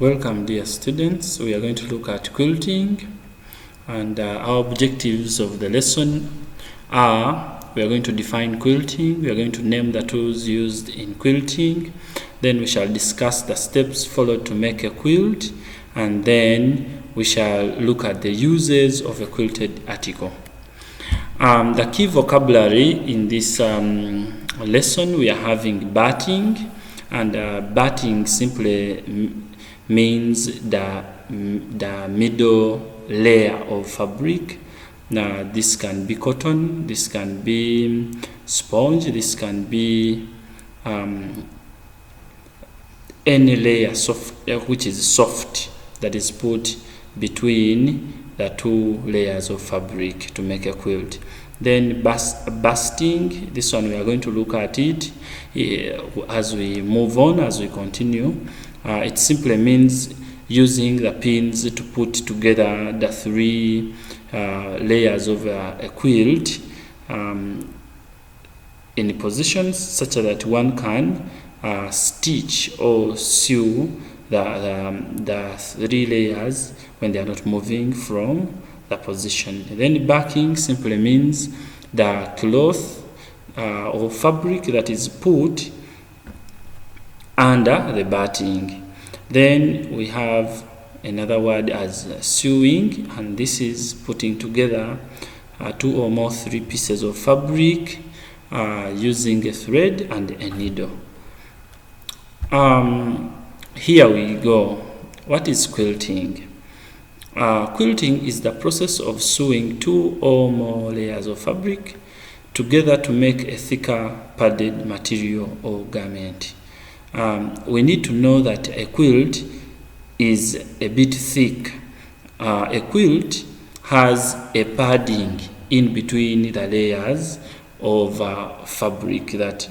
Welcome, dear students. We are going to look at quilting, and our objectives of the lesson are: we are going to define quilting, we are going to name the tools used in quilting, then we shall discuss the steps followed to make a quilt, and then we shall look at the uses of a quilted article. The key vocabulary in this lesson, we are having batting, and batting simply means the middle layer of fabric. Now this can be cotton, this can be sponge, this can be any layer which is soft, that is put between the two layers of fabric to make a quilt. Then basting, this one we are going to look at it as we move on, as we continue. It simply means using the pins to put together the three layers of a quilt in positions such that one can stitch or sew the three layers when they are not moving from the position. Then backing simply means the cloth or fabric that is put under the batting. Then we have another word as sewing, and this is putting together two or more three pieces of fabric using a thread and a needle. Here we go. What is quilting? Quilting is the process of sewing two or more layers of fabric together to make a thicker padded material or garment. We need to know that a quilt is a bit thick. A quilt has a padding in between the layers of fabric that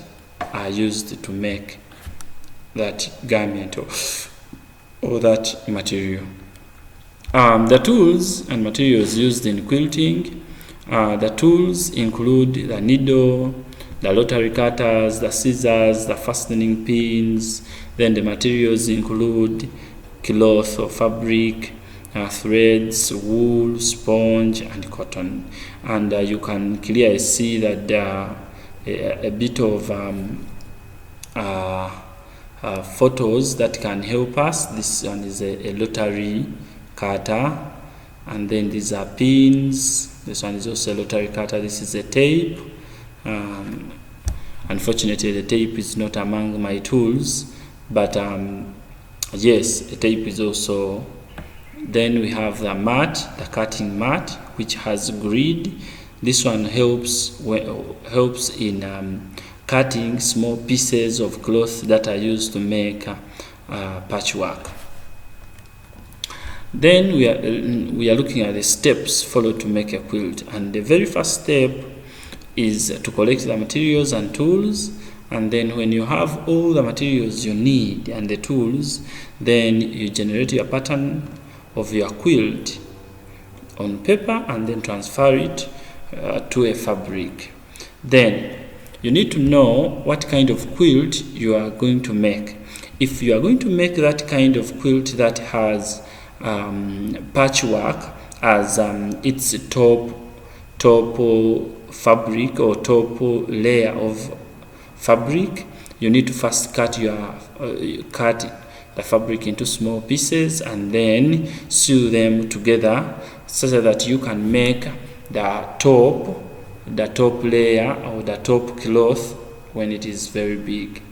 are used to make that garment or that material. The tools and materials used in quilting, the tools include the needle, the rotary cutters, the scissors, the fastening pins. Then the materials include cloth or fabric, threads, wool, sponge, and cotton. And you can clearly see that a bit of photos that can help us. This one is a rotary cutter, and then these are pins. This one is also a rotary cutter. This is a tape. Unfortunately, the tape is not among my tools, but yes, a tape is also. Then we have the mat, the cutting mat, which has grid. This one helps in cutting small pieces of cloth that are used to make patchwork. Then we are looking at the steps followed to make a quilt, and the very first step is to collect the materials and tools. And then when you have all the materials you need and the tools, then you generate your pattern of your quilt on paper and then transfer it to a fabric. Then you need to know what kind of quilt you are going to make. If you are going to make that kind of quilt that has patchwork as its top fabric or top layer of fabric, you need to first cut the fabric into small pieces and then sew them together so that you can make the top layer or the top cloth when it is very big.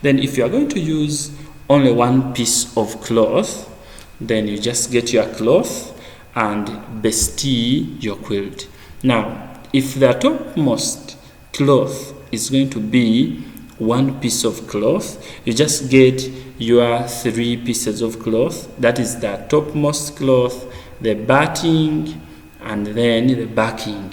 Then if you are going to use only one piece of cloth, then you just get your cloth and bastee your quilt. Now, if the topmost cloth is going to be one piece of cloth, you just get your three pieces of cloth. That is the topmost cloth, the batting, and then the backing.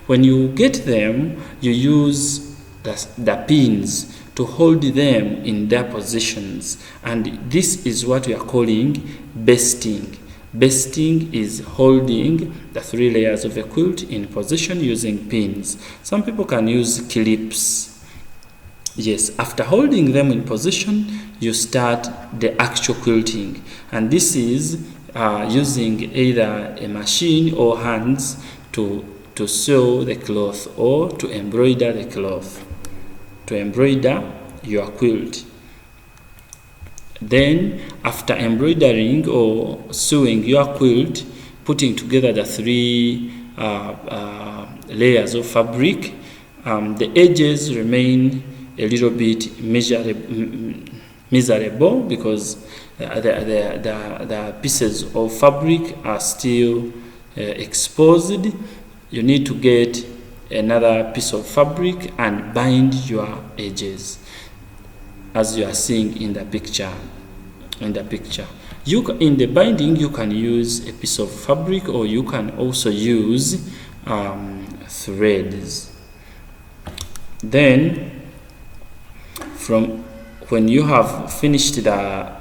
When you get them, you use the pins to hold them in their positions, and this is what we are calling basting. Basting is holding the three layers of a quilt in position using pins. Some people can use clips Yes, after holding them in position, you start the actual quilting, and this is using either a machine or hands to sew the cloth or to embroider the cloth, to embroider your quilt. Then after embroidering or sewing your quilt, putting together the three layers of fabric, the edges remain a little bit miserable because the pieces of fabric are still exposed. You need to get another piece of fabric and bind your edges, as you are seeing in the picture. In the binding, you can use a piece of fabric, or you can also use threads. Then, from when you have finished the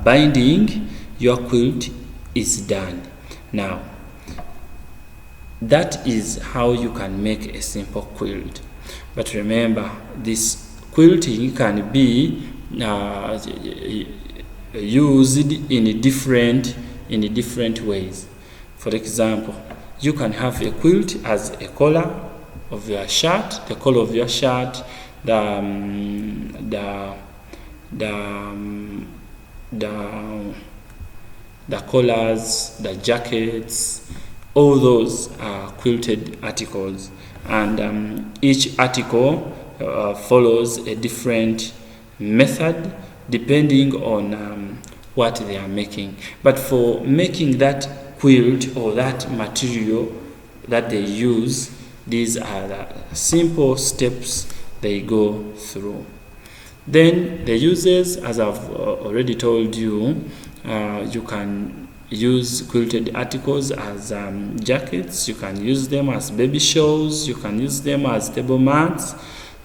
binding, your quilt is done. Now, that is how you can make a simple quilt. But remember, this quilting can be used in different ways. For example, you can have a quilt as a collar of your shirt, the collar of your shirt, the collars, the jackets, all those are quilted articles, and each article follows a different method depending on what they are making. But for making that quilt or that material that they use, these are the simple steps they go through. Then the uses, as I've already told you, you can use quilted articles as jackets, you can use them as baby shawls, you can use them as table mats,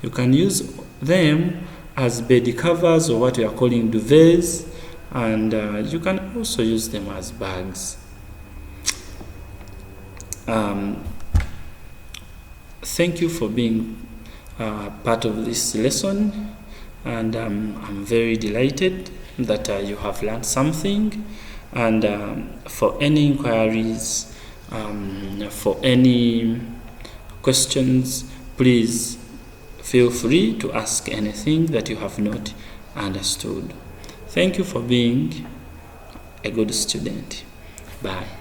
you can use them as bed covers, or what we are calling duvets, and you can also use them as bags. Thank you for being part of this lesson, and I'm very delighted that you have learned something. And for any inquiries, for any questions, please feel free to ask anything that you have not understood. Thank you for being a good student. Bye.